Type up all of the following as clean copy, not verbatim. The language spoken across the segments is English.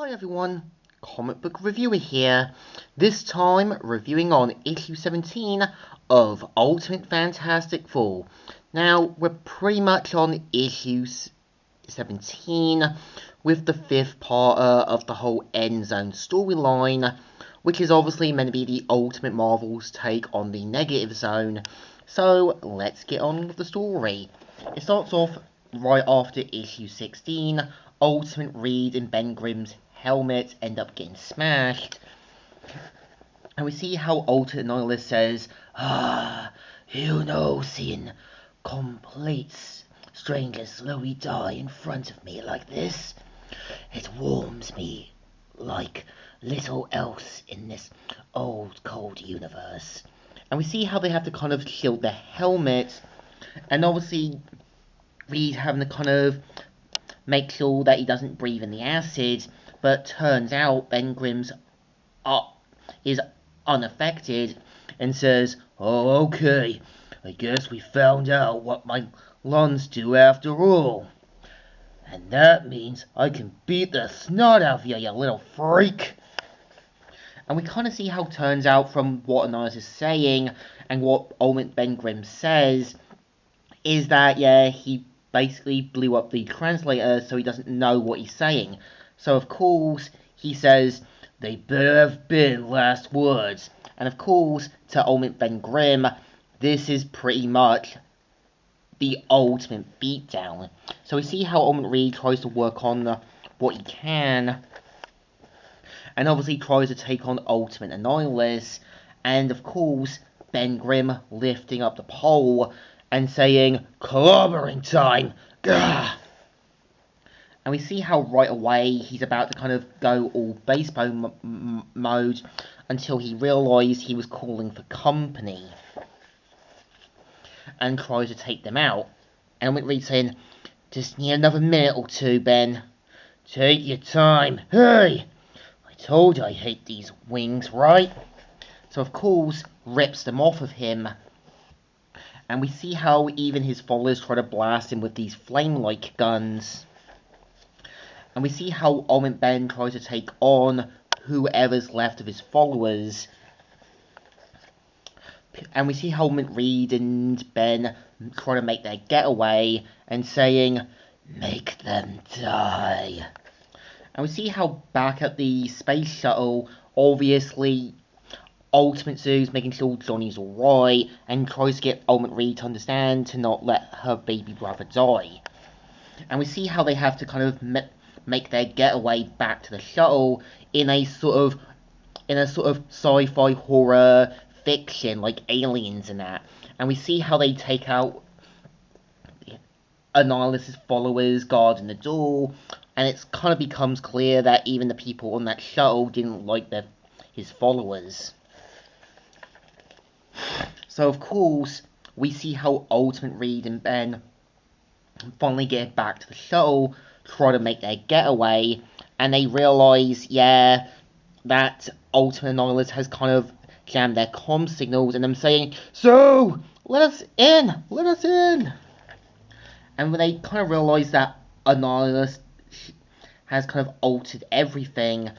Hi everyone, Comic Book Reviewer here, this time reviewing on issue 17 of Ultimate Fantastic Four. Now, we're pretty much on issue 17 with the fifth part of the whole End Zone storyline, which is obviously meant to be the Ultimate Marvel's take on the Negative Zone. So, let's get on with the story. It starts off right after issue 16. Ultimate Reed and Ben Grimm's helmet end up getting smashed. And we see how Ultimate Nihilist says, seeing complete strangers slowly die in front of me like this, it warms me like little else in this old cold universe. And we see how they have to kind of shield their helmet, and obviously Reed having to kind of make sure that he doesn't breathe in the acid, but turns out Ben Grimm's is unaffected and says, "Oh, okay, I guess we found out what my lungs do after all. And that means I can beat the snot out of you, you little freak." And we kind of see how it turns out from what Anonymous is saying and what Ultimate Ben Grimm says is that, yeah, he basically blew up the translator so he doesn't know what he's saying. So, of course, he says, "They better have been last words." And, of course, to Ultimate Ben Grimm, this is pretty much the ultimate beatdown. So we see how Ultimate Reed tries to work on what he can, and obviously tries to take on Ultimate Annihilus, and, of course, Ben Grimm lifting up the pole and saying, "Clobbering time! Gah!" And we see how right away he's about to kind of go all baseball mode until he realised he was calling for company and tries to take them out. And Reed's saying, "Just need another minute or two, Ben. Take your time. Hey! I told you I hate these wings, right?" So of course, rips them off of him. And we see how even his followers try to blast him with these flame-like guns. And we see how Ultimate Ben tries to take on whoever's left of his followers. And we see how Ultimate Reed and Ben try to make their getaway and saying, "Make them die." And we see how back at the space shuttle, obviously Ultimate Sue's making sure Johnny's alright and tries to get Ultimate Reed to understand to not let her baby brother die. And we see how they have to kind of make their getaway back to the shuttle in a sort of sci-fi horror fiction like Aliens and that. And we see how they take out Annihilus's followers guarding the door, and it kind of becomes clear that even the people on that shuttle didn't like his followers. So, of course, we see how Ultimate Reed and Ben finally get back to the shuttle, try to make their getaway, and they realise, yeah, that Ultimate Annihilus has kind of jammed their comm signals, and them saying, "So, let us in! Let us in!" And when they kind of realise that Annihilus has kind of altered everything,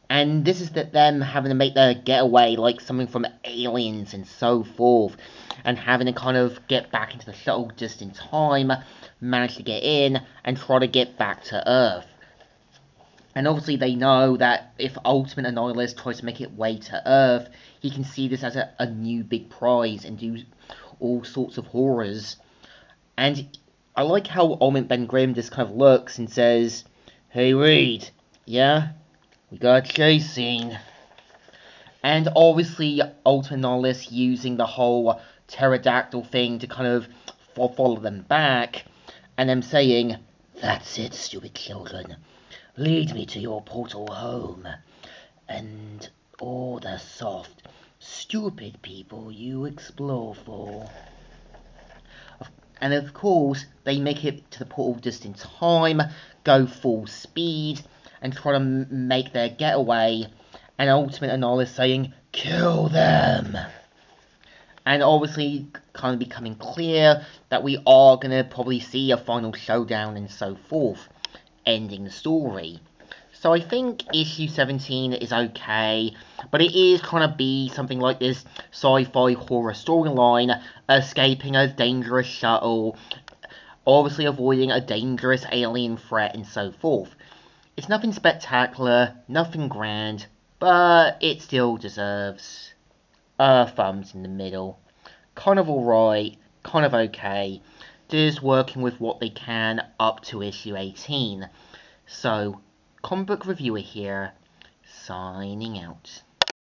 and this is them having to make their getaway like something from Aliens and so forth, and having to kind of get back into the shuttle just in time, manage to get in, and try to get back to Earth. And obviously they know that if Ultimate Annihilus tries to make it way to Earth, he can see this as a new big prize and do all sorts of horrors. And I like how Ultimate Ben Grimm just kind of looks and says, "Hey Reed, yeah? We got a chase scene." And obviously, Ultimate Annihilus using the whole pterodactyl thing to kind of follow them back, and them saying, "That's it, stupid children. Lead me to your portal home, and all the soft, stupid people you explore for." And of course, they make it to the portal just in time, go full speed, and try to make their getaway, and Ultimate Annihilus saying, "Kill them!" And obviously, kind of becoming clear that we are going to probably see a final showdown and so forth, ending the story. So I think issue 17 is okay, but it is trying to be something like this sci-fi horror storyline, escaping a dangerous shuttle, obviously avoiding a dangerous alien threat, and so forth. It's nothing spectacular, nothing grand, but it still deserves thumbs in the middle. Kind of alright, kind of okay. Just working with what they can up to issue 18. So, comic book reviewer here, signing out.